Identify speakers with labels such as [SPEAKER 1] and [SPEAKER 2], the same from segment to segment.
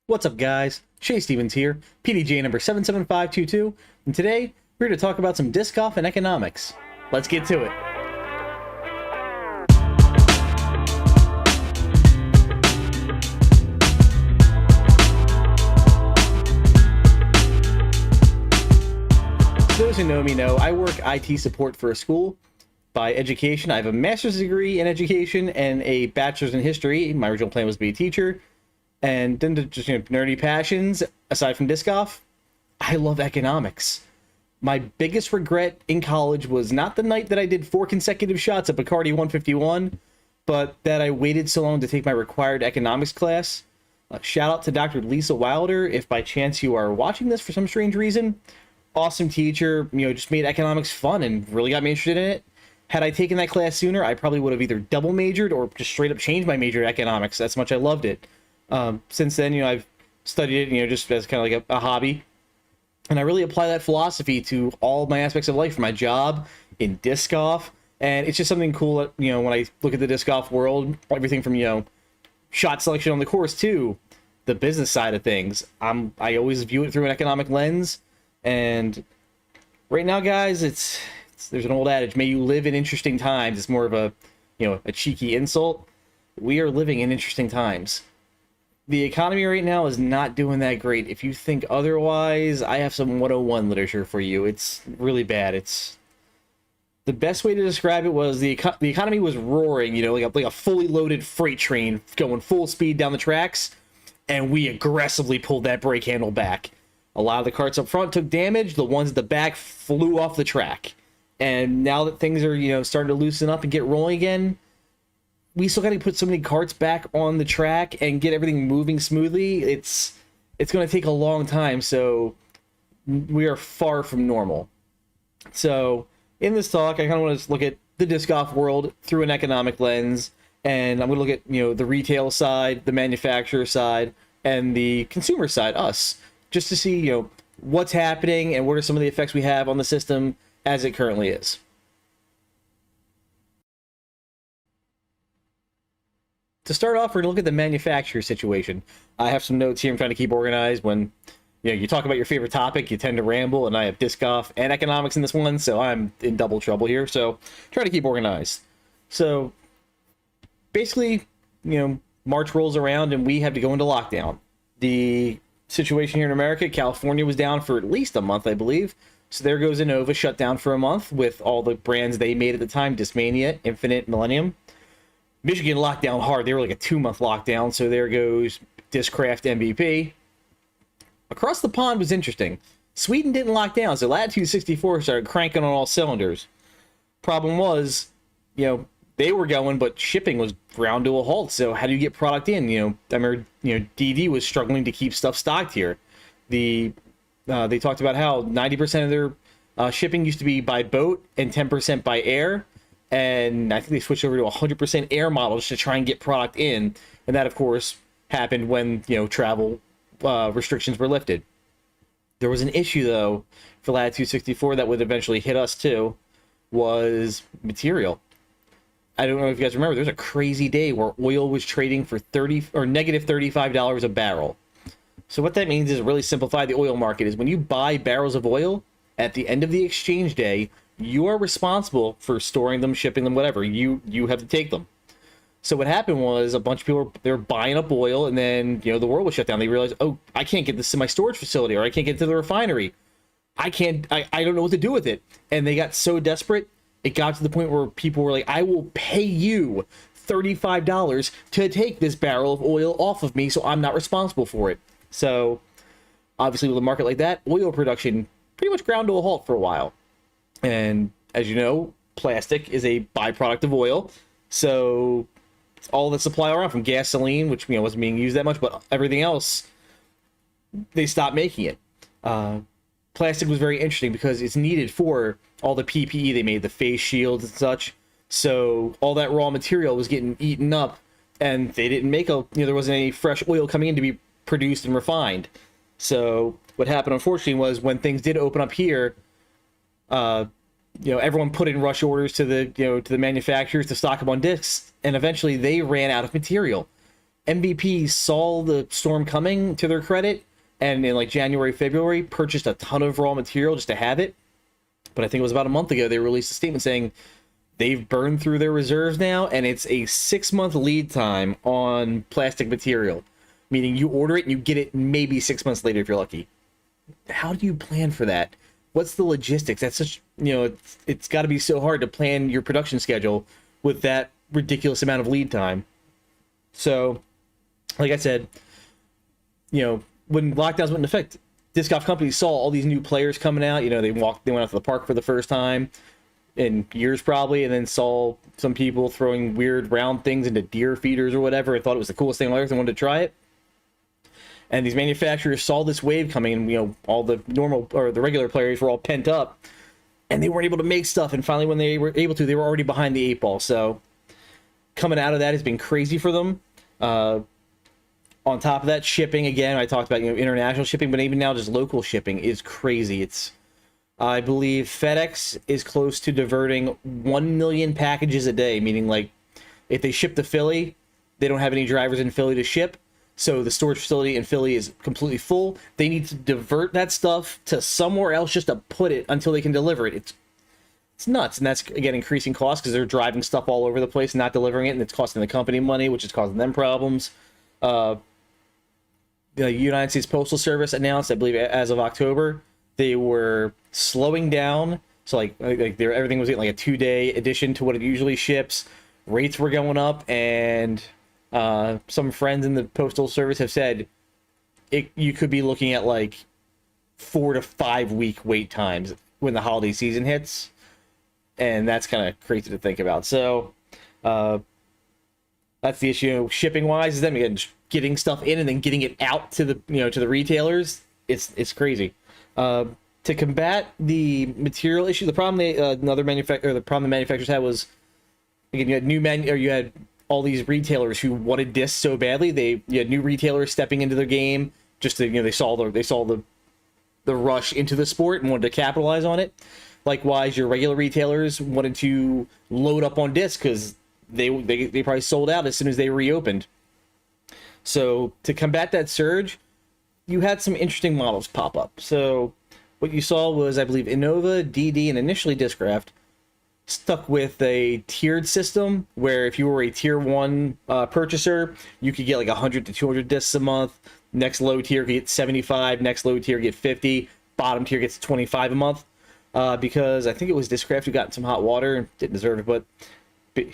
[SPEAKER 1] What's up, guys? Shay Stevens here, PDJ number 77522, and today we're here to talk about some disc golf and economics. Let's get to it. Those who know me know I work IT support for a school. By education, I have a master's degree in education and a bachelor's in history. My original plan was to be a teacher. And then to just nerdy passions, aside from disc golf, I love economics. My biggest regret in college was not the night that I did 4 consecutive shots at Bacardi 151, but that I waited so long to take my required economics class. Shout out to Dr. Lisa Wilder, if by chance you are watching this for some strange reason. Awesome teacher, just made economics fun and really got me interested in it. Had I taken that class sooner, I probably would have either double majored or just straight up changed my major to economics. That's how much I loved it. Since then, I've studied it, just as kind of like a hobby. And I really apply that philosophy to all my aspects of life, my job, in disc golf. And it's just something cool that, when I look at the disc golf world, everything from, shot selection on the course to the business side of things. I always view it through an economic lens. And right now, guys, there's an old adage, may you live in interesting times. It's more of a, a cheeky insult. We are living in interesting times. The economy right now is not doing that great. If you think otherwise, I have some 101 literature for you. It's really bad. It's the best way to describe it was the economy was roaring, like a fully loaded freight train going full speed down the tracks, and we aggressively pulled that brake handle back. A lot of the carts up front took damage. The ones at the back flew off the track. And now that things are, starting to loosen up and get rolling again, we still got to put so many carts back on the track and get everything moving smoothly. It's going to take a long time, so we are far from normal. So in this talk, I kind of want to look at the disc golf world through an economic lens, and I'm going to look at the retail side, the manufacturer side, and the consumer side, us, just to see what's happening and what are some of the effects we have on the system as it currently is. To start off, we're going to look at the manufacturer situation. I have some notes here I'm trying to keep organized. When you talk about your favorite topic, you tend to ramble, and I have disc golf and economics in this one, so I'm in double trouble here. So try to keep organized. So basically, March rolls around and we have to go into lockdown. The situation here in America, California was down for at least a month, I believe. So there goes Innova, shut down for a month with all the brands they made at the time, Discmania, Infinite, Millennium. Michigan locked down hard. They were like a 2-month lockdown, so there goes Discraft MVP. Across the pond was interesting. Sweden didn't lock down, so Latitude 64 started cranking on all cylinders. Problem was, they were going, but shipping was ground to a halt, so how do you get product in? I remember, DD was struggling to keep stuff stocked here. They talked about how 90% of their shipping used to be by boat and 10% by air. And I think they switched over to 100% air models to try and get product in. And that, of course, happened when, travel restrictions were lifted. There was an issue, though, for Latitude 64 that would eventually hit us, too, was material. I don't know if you guys remember, there was a crazy day where oil was trading for negative $35 a barrel. So what that means is, really simplify the oil market, is when you buy barrels of oil, at the end of the exchange day, you are responsible for storing them, shipping them, whatever. You have to take them. So what happened was a bunch of people, they were buying up oil, and then, the world was shut down. They realized, oh, I can't get this to my storage facility, or I can't get to the refinery. I don't know what to do with it. And they got so desperate, it got to the point where people were like, I will pay you $35 to take this barrel of oil off of me, so I'm not responsible for it. So obviously with a market like that, oil production pretty much ground to a halt for a while. And as you know, plastic is a byproduct of oil. So all the supply around, from gasoline, which wasn't being used that much, but everything else, they stopped making it. Plastic was very interesting because it's needed for all the PPE they made, the face shields and such. So all that raw material was getting eaten up, and they didn't make there wasn't any fresh oil coming in to be produced and refined. So what happened, unfortunately, was when things did open up here, everyone put in rush orders to the manufacturers to stock them on discs, and eventually they ran out of material. MVP saw the storm coming, to their credit, and in like January, February, purchased a ton of raw material just to have it. But I think it was about a month ago they released a statement saying they've burned through their reserves now, and it's a 6-month lead time on plastic material, meaning you order it and you get it maybe 6 months later if you're lucky. How do you plan for that? What's the logistics? That's such, it's got to be so hard to plan your production schedule with that ridiculous amount of lead time. So, like I said, when lockdowns went into effect, disc golf companies saw all these new players coming out. They went out to the park for the first time in years probably, and then saw some people throwing weird round things into deer feeders or whatever, and thought it was the coolest thing on earth and wanted to try it. And these manufacturers saw this wave coming, and all the normal or the regular players were all pent up, and they weren't able to make stuff. And finally, when they were able to, they were already behind the 8 ball. So coming out of that has been crazy for them. On top of that, shipping again. I talked about international shipping, but even now just local shipping is crazy. I believe FedEx is close to diverting 1 million packages a day, meaning like if they ship to Philly, they don't have any drivers in Philly to ship. So the storage facility in Philly is completely full. They need to divert that stuff to somewhere else just to put it until they can deliver it. It's nuts. And that's, again, increasing costs because they're driving stuff all over the place and not delivering it. And it's costing the company money, which is causing them problems. The United States Postal Service announced, I believe, as of October, they were slowing down. So like everything was getting like a 2-day addition to what it usually ships. Rates were going up, and some friends in the Postal Service have said you could be looking at like 4 to 5 week wait times when the holiday season hits, and that's kind of crazy to think about. So that's the issue. Shipping wise, is them again getting stuff in and then getting it out to the to the retailers. It's crazy. To combat the material issue, the problem the problem the manufacturers had was, again, you had all these retailers who wanted discs so badly. You had new retailers stepping into the game just to, they saw the rush into the sport and wanted to capitalize on it. Likewise, your regular retailers wanted to load up on discs because they probably sold out as soon as they reopened. So to combat that surge, you had some interesting models pop up. So what you saw was, I believe, Innova, DD, and initially Discraft stuck with a tiered system where if you were a tier 1 purchaser, you could get like 100 to 200 discs a month. Next low tier could get 75, next low tier get 50, bottom tier gets 25 a month. Because I think it was Discraft who got in some hot water and didn't deserve it, but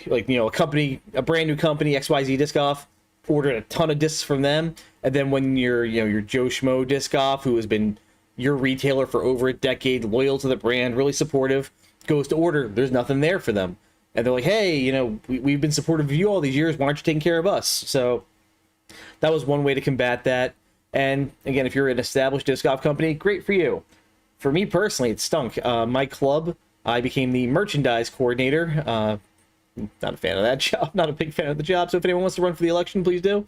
[SPEAKER 1] like, a brand new company, XYZ Disc Golf, ordered a ton of discs from them, and then when your Joe Schmo Disc Golf, who has been your retailer for over a decade, loyal to the brand, really supportive, goes to order, there's nothing there for them, and they're like, hey, we've been supportive of you all these years, why aren't you taking care of us? So that was one way to combat that. And again, if you're an established disc golf company, great for you. For me personally, it stunk. My club, I became the merchandise coordinator. Not a fan of that job, not a big fan of the job. So if anyone wants to run for the election, please do.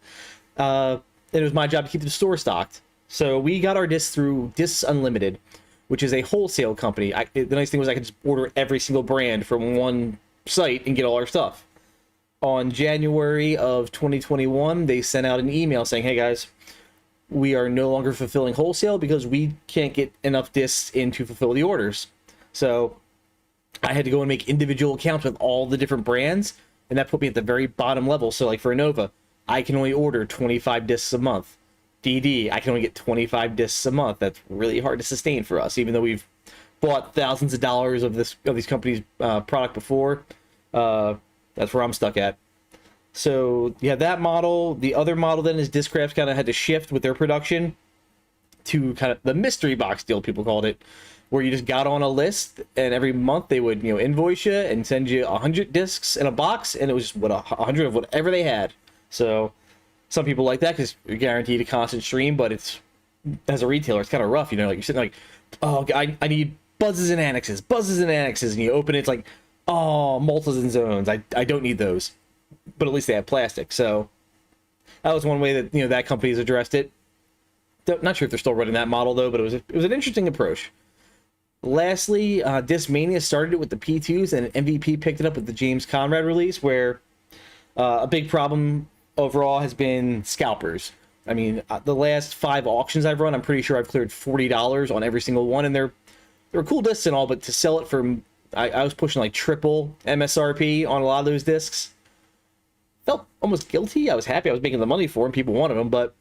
[SPEAKER 1] It was my job to keep the store stocked. So we got our discs through Discs Unlimited, which is a wholesale company. The nice thing was I could just order every single brand from one site and get all our stuff. On January of 2021, they sent out an email saying, hey guys, we are no longer fulfilling wholesale because we can't get enough discs in to fulfill the orders. So I had to go and make individual accounts with all the different brands, and that put me at the very bottom level. So like for Innova, I can only order 25 discs a month. DD, I can only get 25 discs a month. That's really hard to sustain for us, even though we've bought thousands of dollars of these companies' product before. That's where I'm stuck at. So you have that model. The other model then is Discraft kind of had to shift with their production to kind of the mystery box deal, people called it, where you just got on a list and every month they would invoice you and send you 100 discs in a box, and it was just 100 of whatever they had. So some people like that because you're guaranteed a constant stream, but it's, as a retailer, it's kind of rough. Like you're sitting like, oh, I need buzzes and annexes, and you open it, it's like, oh, multis and zones. I don't need those, but at least they have plastic. So that was one way that that company's addressed it. Not sure if they're still running that model though, but it was an interesting approach. Lastly, Discmania started it with the P2s, and MVP picked it up with the James Conrad release, where a big problem overall has been scalpers. I mean, the last 5 auctions I've run, I'm pretty sure I've cleared $40 on every single one, and they're cool discs and all, but to sell it for, I was pushing like triple MSRP on a lot of those discs. Felt almost guilty. I was happy I was making the money for them. People wanted them, but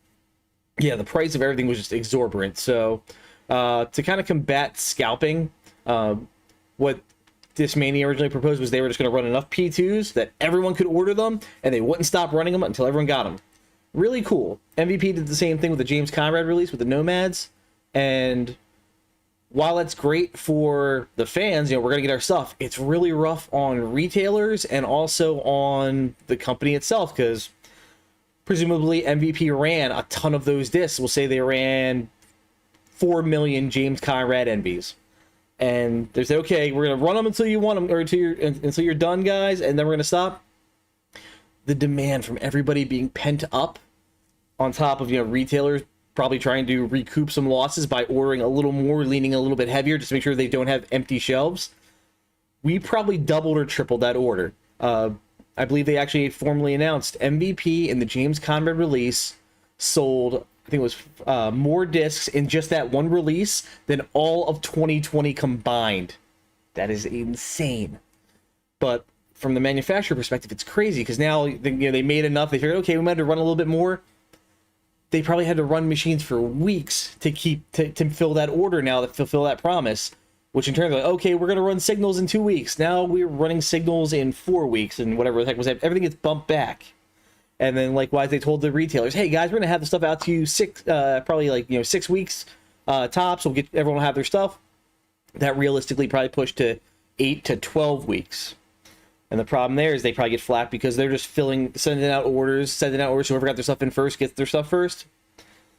[SPEAKER 1] yeah, the price of everything was just exorbitant. So to kind of combat scalping, what Discmania originally proposed was they were just going to run enough P2s that everyone could order them, and they wouldn't stop running them until everyone got them. Really cool. MVP did the same thing with the James Conrad release with the Nomads, and while that's great for the fans, we're going to get our stuff, it's really rough on retailers and also on the company itself, because presumably MVP ran a ton of those discs. We'll say they ran 4 million James Conrad Envies. And they said, okay, we're going to run them until you want them, or until you're done, guys, and then we're going to stop. The demand from everybody being pent up, on top of retailers probably trying to recoup some losses by ordering a little more, leaning a little bit heavier, just to make sure they don't have empty shelves. We probably doubled or tripled that order. I believe they actually formally announced MVP and the James Conrad release sold, I think it was more discs in just that one release than all of 2020 combined. That is insane. But from the manufacturer perspective, it's crazy, because now they made enough. They figured, okay, we might have to run a little bit more. They probably had to run machines for weeks to fill that order now, to fulfill that promise, which in turn, like, okay, we're going to run signals in 2 weeks. Now we're running signals in 4 weeks, and whatever the heck was that. Everything gets bumped back. And then likewise, they told the retailers, hey guys, we're going to have the stuff out to you 6 weeks tops. We'll get everyone will have their stuff. That realistically probably pushed to 8 to 12 weeks. And the problem there is they probably get flack because they're just sending out orders. Whoever got their stuff in first gets their stuff first.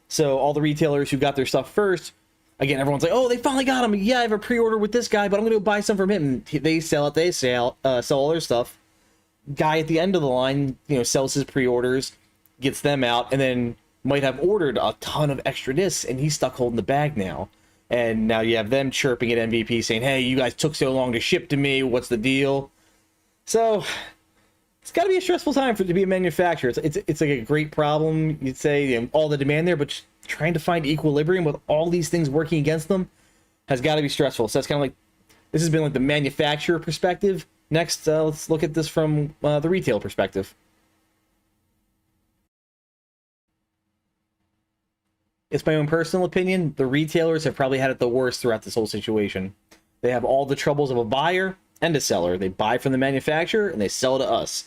[SPEAKER 1] So all the retailers who got their stuff first, again, everyone's like, oh, they finally got them. Yeah, I have a pre-order with this guy, but I'm going to go buy some from him. And they sell it. They sell all their stuff. Guy at the end of the line, sells his pre-orders, gets them out, and then might have ordered a ton of extra discs, and he's stuck holding the bag now. And now you have them chirping at MVP saying, hey, you guys took so long to ship to me. What's the deal? So it's got to be a stressful time to be a manufacturer. It's like a great problem, you'd say, all the demand there, but trying to find equilibrium with all these things working against them has got to be stressful. So that's kind of like, this has been like the manufacturer perspective. Next, let's look at this from the retail perspective. It's my own personal opinion. The retailers have probably had it the worst throughout this whole situation. They have all the troubles of a buyer and a seller. They buy from the manufacturer and they sell to us.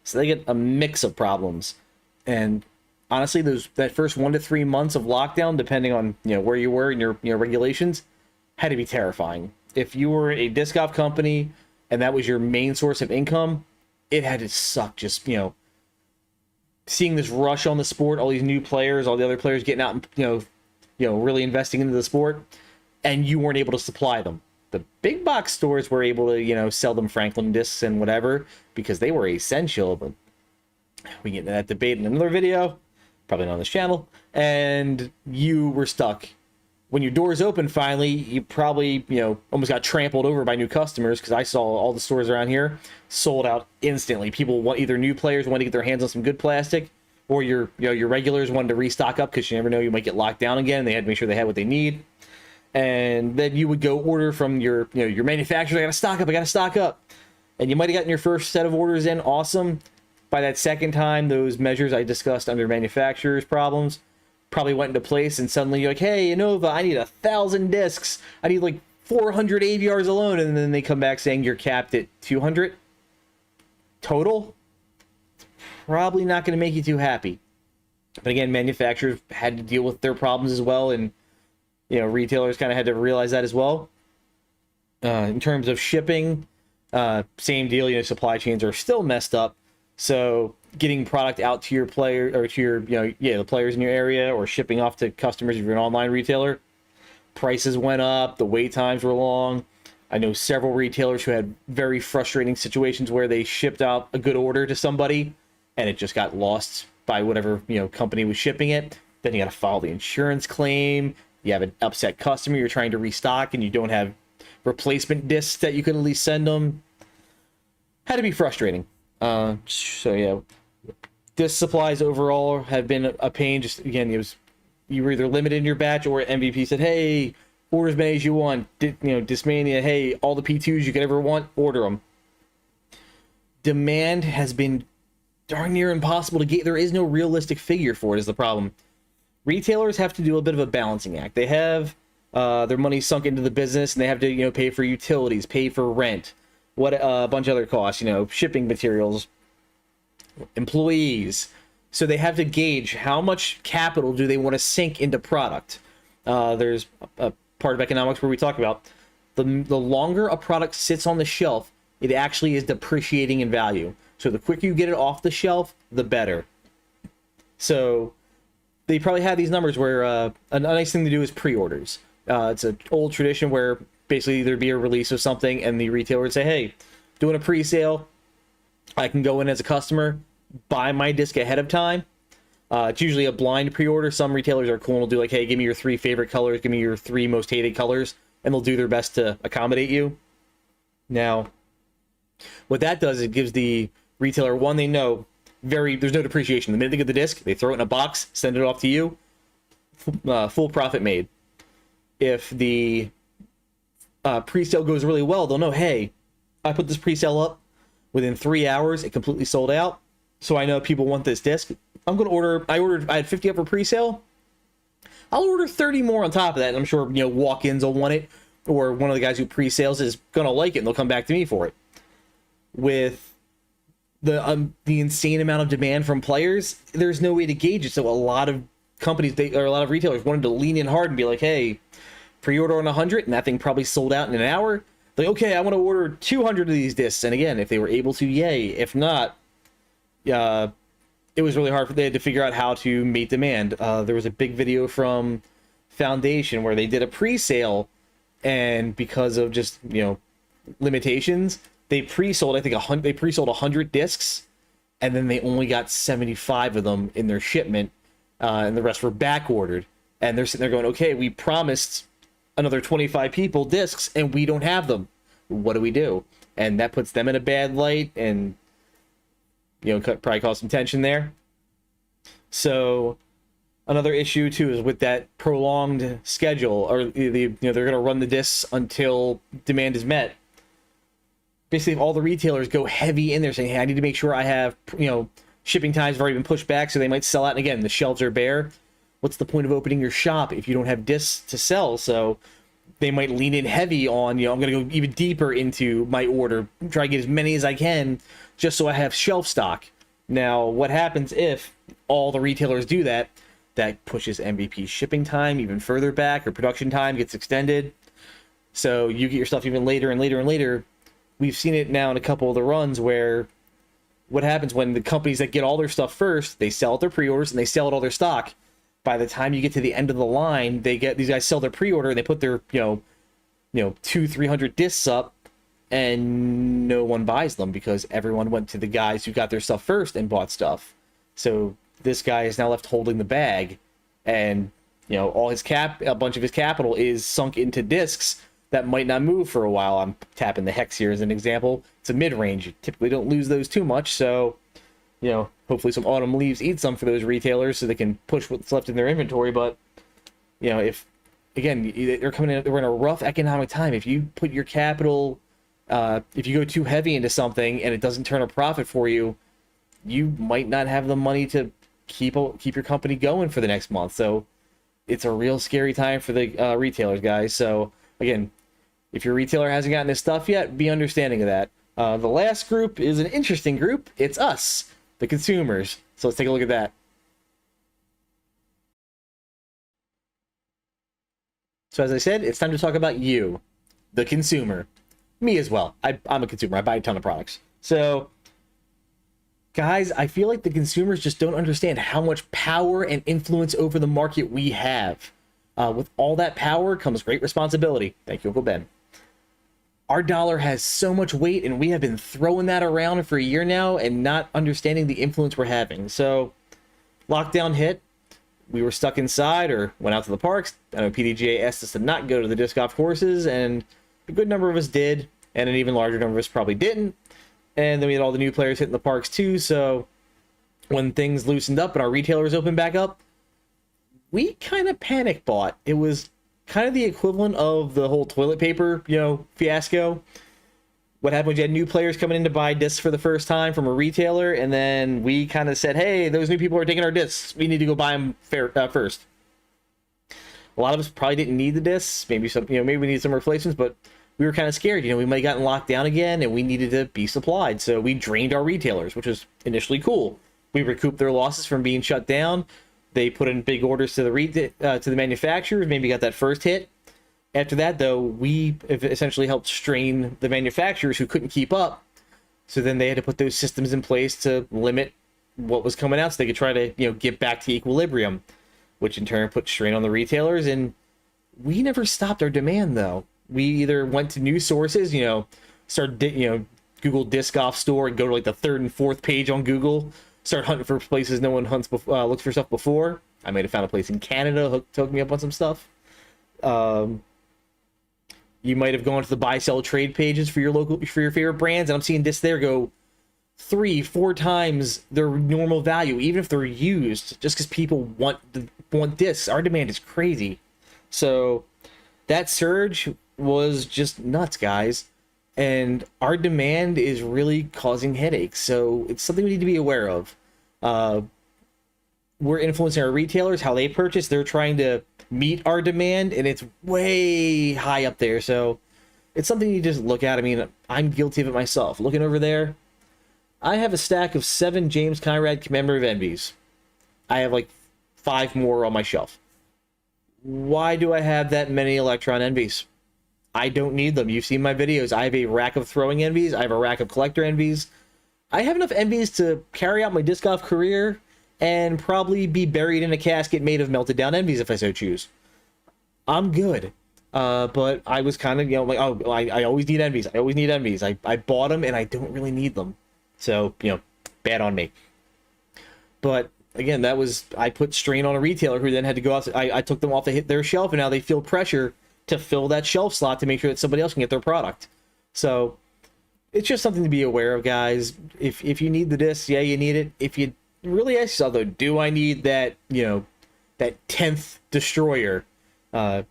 [SPEAKER 1] So they get a mix of problems. And honestly, that first 1 to 3 months of lockdown, depending on where you were and your regulations, had to be terrifying. If you were a disc golf company and that was your main source of income, it had to suck. Just seeing this rush on the sport, all these new players, all the other players getting out and really investing into the sport, and you weren't able to supply them. The big box stores were able to, sell them Franklin discs and whatever because they were essential. But we get into that debate in another video, probably not on this channel. And you were stuck. When your doors opened finally, you probably, almost got trampled over by new customers, because I saw all the stores around here sold out instantly. People want, either new players want to get their hands on some good plastic, or your regulars wanted to restock up because you never know, you might get locked down again. And they had to make sure they had what they need. And then you would go order from your manufacturer. I gotta stock up. And you might have gotten your first set of orders in, awesome. By that second time, those measures I discussed under manufacturers' problems probably went into place, and suddenly you're like, hey, Innova, I need 1,000 discs. I need like 400 AVRs alone. And then they come back saying you're capped at 200 total. Probably not going to make you too happy. But again, manufacturers had to deal with their problems as well, and retailers kind of had to realize that as well. In terms of shipping, same deal. Supply chains are still messed up. So getting product out to your player, or to your, the players in your area, or shipping off to customers if you're an online retailer, prices went up. The wait times were long. I know several retailers who had very frustrating situations where they shipped out a good order to somebody and it just got lost by whatever, company was shipping it. Then you got to file the insurance claim. You have an upset customer you're trying to restock, and you don't have replacement discs that you could at least send them. Had to be frustrating. So yeah, Disc supplies overall have been a pain. Just again, you were either limited in your batch, or MVP said, "Hey, order as many as you want." Discmania, hey, all the P2s you could ever want, order them. Demand has been darn near impossible to get. There is no realistic figure for it, is the problem. Retailers have to do a bit of a balancing act. They have their money sunk into the business, and they have to pay for utilities, pay for rent, what a bunch of other costs, shipping materials, employees. So they have to gauge how much capital do they want to sink into product. There's a part of economics where we talk about the longer a product sits on the shelf, it actually is depreciating in value. So the quicker you get it off the shelf, the better. So they probably have these numbers where a nice thing to do is pre-orders. It's an old tradition where basically there'd be a release of something and the retailer would say, hey, doing a pre-sale, I can go in as a customer, buy my disc ahead of time. It's usually a blind pre-order. Some retailers are cool and will do like, hey, give me your 3 favorite colors, give me your 3 most hated colors, and they'll do their best to accommodate you. Now, what that does, it gives the retailer, one, they know there's no depreciation. The minute they get the disc, they throw it in a box, send it off to you, full profit made. If the pre-sale goes really well, they'll know, hey, I put this pre-sale up, within 3 hours, it completely sold out. So I know people want this disc. I'm going to order, I had 50 up for pre-sale. I'll order 30 more on top of that. And I'm sure, walk-ins will want it, or one of the guys who pre-sales is going to like it and they'll come back to me for it. With the insane amount of demand from players, there's no way to gauge it. So a lot of companies, or a lot of retailers wanted to lean in hard and be like, hey, pre-order on 100, and that thing probably sold out in an hour. Like, okay, I want to order 200 of these discs. And again, if they were able to, yay. If not, it was really hard for them to figure out how to meet demand. There was a big video from Foundation where they did a pre-sale, and because of just limitations, they pre-sold, I think they pre-sold 100 discs, and then they only got 75 of them in their shipment, and the rest were back ordered. And they're sitting there going, okay, we promised another 25 people discs and we don't have them. What do we do? And that puts them in a bad light, and probably cause some tension there. So another issue too is with that prolonged schedule, or they're going to run the discs until demand is met. Basically, if all the retailers go heavy in there saying, hey, I need to make sure I have, shipping times have already been pushed back, so they might sell out, and again, the shelves are bare. What's the point of opening your shop if you don't have discs to sell? So they might lean in heavy on, I'm going to go even deeper into my order, try to get as many as I can, just so I have shelf stock. Now, what happens if all the retailers do that? That pushes MVP shipping time even further back, or production time gets extended. So you get your stuff even later and later and later. We've seen it now in a couple of the runs where what happens when the companies that get all their stuff first, they sell out their pre-orders and they sell out all their stock. By the time you get to the end of the line, these guys sell their pre-order and they put their 200-300 discs up, and no one buys them because everyone went to the guys who got their stuff first and bought stuff. So this guy is now left holding the bag, and all his a bunch of his capital is sunk into discs that might not move for a while. I'm tapping the Hex here as an example. It's a mid-range. You typically don't lose those too much, so hopefully some autumn leaves eat some for those retailers so they can push what's left in their inventory. But if again, we're in a rough economic time. If you put your capital, if you go too heavy into something and it doesn't turn a profit for you, you might not have the money to keep your company going for the next month. So it's a real scary time for the retailers, guys. So again, if your retailer hasn't gotten his stuff yet, be understanding of that. The last group is an interesting group. It's us, the consumers. So let's take a look at that. So as I said, it's time to talk about you, the consumer. Me as well. I'm a consumer. I buy a ton of products. So guys, I feel like the consumers just don't understand how much power and influence over the market we have. With all that power comes great responsibility. Thank you, Uncle Ben. Our dollar has so much weight, and we have been throwing that around for a year now and not understanding the influence we're having. So lockdown hit. We were stuck inside or went out to the parks. I know PDGA asked us to not go to the disc golf courses, and a good number of us did, and an even larger number of us probably didn't. And then we had all the new players hitting the parks too, so when things loosened up and our retailers opened back up, we kind of panic bought. It was kind of the equivalent of the whole toilet paper, fiasco. What happened when you had new players coming in to buy discs for the first time from a retailer, and then we kind of said, hey, those new people are taking our discs. We need to go buy them first. A lot of us probably didn't need the discs. Maybe maybe we needed some replacements, but we were kind of scared. We might have gotten locked down again, and we needed to be supplied. So we drained our retailers, which was initially cool. We recouped their losses from being shut down. They put in big orders to the manufacturers. Maybe got that first hit. After that, though, we essentially helped strain the manufacturers who couldn't keep up. So then they had to put those systems in place to limit what was coming out, so they could try to get back to equilibrium, which in turn put strain on the retailers. And we never stopped our demand, though. We either went to new sources, started Google Disc Golf Store and go to like the third and fourth page on Google. Start hunting for places no one looks for stuff before. I might have found a place in Canada hooked me up on some stuff. You might have gone to the buy, sell, trade pages for your favorite brands, and I'm seeing discs there go 3-4 times their normal value, even if they're used, just because people want discs. Our demand is crazy. So that surge was just nuts, guys. And our demand is really causing headaches. So it's something we need to be aware of. We're influencing our retailers, how they purchase. They're trying to meet our demand, and it's way high up there. So it's something you just look at. I mean, I'm guilty of it myself. Looking over there, I have a stack of 7 James Conrad commemorative envies. I have like 5 more on my shelf. Why do I have that many Electron envies? I don't need them. You've seen my videos. I have a rack of throwing envies. I have a rack of collector envies. I have enough envies to carry out my disc golf career and probably be buried in a casket made of melted down envies if I so choose. I'm good. But I was kind of, like, oh, I always need envies. I always need envies. I bought them and I don't really need them. So, bad on me. But again, I put strain on a retailer who then had to go off. I took them off their shelf, and now they feel pressure to fill that shelf slot to make sure that somebody else can get their product. So it's just something to be aware of, guys. If you need the disc, yeah, you need it. If you really ask yourself, though, do I need that, that 10th destroyer? In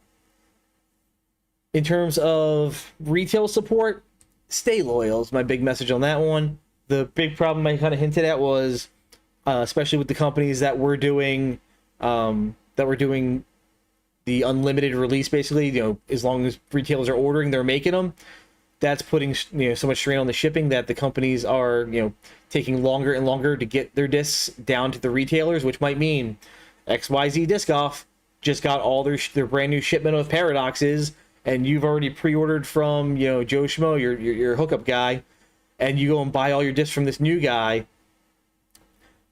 [SPEAKER 1] terms of retail support, stay loyal is my big message on that one. The big problem I kind of hinted at was, especially with the companies that were doing the unlimited release, basically, as long as retailers are ordering, they're making them. That's putting so much strain on the shipping that the companies are taking longer and longer to get their discs down to the retailers, which might mean XYZ Disc Off just got all their brand new shipment of Paradoxes, and you've already pre-ordered from Joe Schmo, your hookup guy, and you go and buy all your discs from this new guy.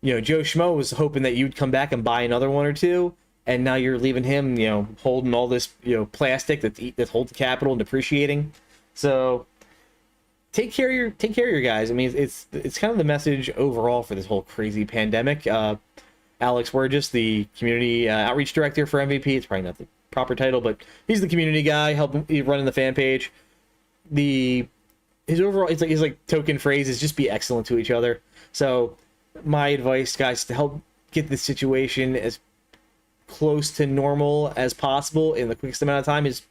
[SPEAKER 1] Joe Schmo was hoping that you'd come back and buy another one or two, and now you're leaving him, holding all this, plastic that holds the capital and depreciating. So take care of your guys. I mean, it's kind of the message overall for this whole crazy pandemic. Alex Burgess, the community outreach director for MVP, it's probably not the proper title, but he's the community guy helping running the fan page. His overall, his token phrase is just be excellent to each other. So my advice, guys, to help get this situation as close to normal as possible in the quickest amount of time is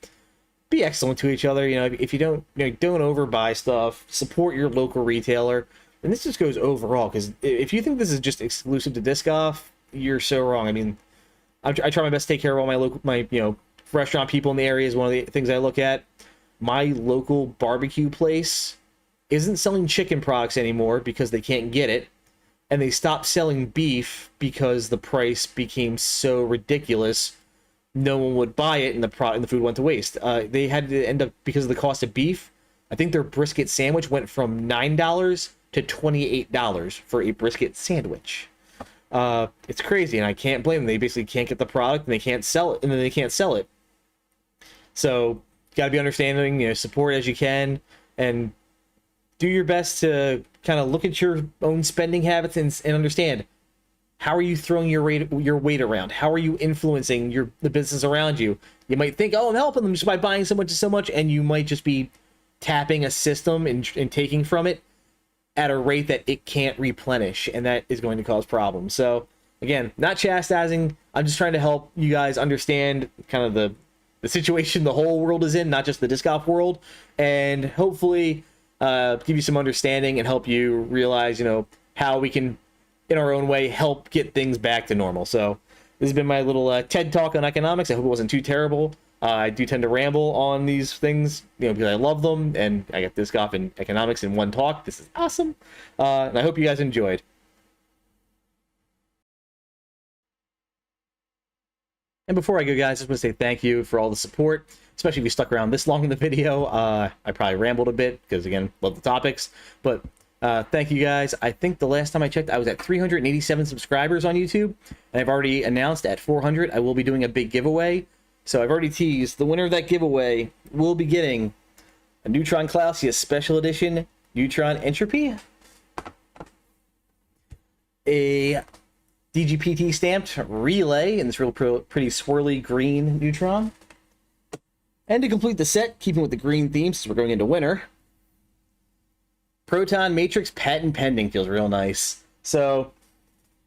[SPEAKER 1] be excellent to each other. If you don't overbuy stuff, support your local retailer. And this just goes overall, because if you think this is just exclusive to Disc Golf, you're so wrong. I mean, I try my best to take care of all my restaurant people in the area is one of the things I look at. My local barbecue place isn't selling chicken products anymore because they can't get it. And they stopped selling beef because the price became so ridiculous, no one would buy it, and the food went to waste. They had to end up, because of the cost of beef, I think their brisket sandwich went from $9 to $28 for a brisket sandwich. It's crazy, and I can't blame them. They basically can't get the product, and they can't sell it, and then they can't sell it. So, gotta be understanding, support as you can, and do your best to kind of look at your own spending habits and understand, how are you throwing your weight around? How are you influencing the business around you? You might think, oh, I'm helping them just by buying so much, and you might just be tapping a system and taking from it. at a rate that it can't replenish, and that is going to cause problems. So again, not chastising. I'm just trying to help you guys understand kind of the situation the whole world is in, not just the disc golf world, and hopefully give you some understanding and help you realize, how we can, in our own way, help get things back to normal. So this has been my little TED Talk on economics. I hope it wasn't too terrible. I do tend to ramble on these things, because I love them, and I got disc golf and economics in one talk. This is awesome, and I hope you guys enjoyed. And before I go, guys, I just want to say thank you for all the support, especially if you stuck around this long in the video. I probably rambled a bit because, again, love the topics, but thank you guys. I think the last time I checked, I was at 387 subscribers on YouTube, and I've already announced at 400 I will be doing a big giveaway. So I've already teased the winner of that giveaway will be getting a Neutron Clausius Special Edition Neutron Entropy, a DGPT stamped relay in this real pretty swirly green Neutron, and to complete the set, keeping with the green theme since we're going into winter, Proton Matrix Patent Pending. Feels real nice. So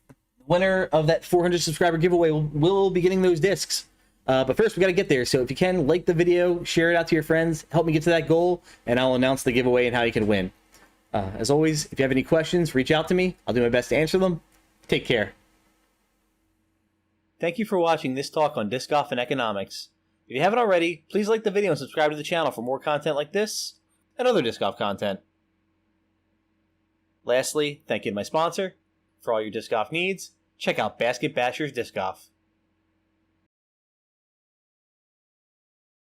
[SPEAKER 1] the winner of that 400 subscriber giveaway will be getting those discs. But first, we got to get there. So if you can, like the video, share it out to your friends, help me get to that goal, and I'll announce the giveaway and how you can win. As always, if you have any questions, reach out to me. I'll do my best to answer them. Take care. Thank you for watching this talk on disc golf and economics. If you haven't already, please like the video and subscribe to the channel for more content like this and other disc golf content. Lastly, thank you to my sponsor. For all your disc golf needs, check out Basket Bashers Disc Golf.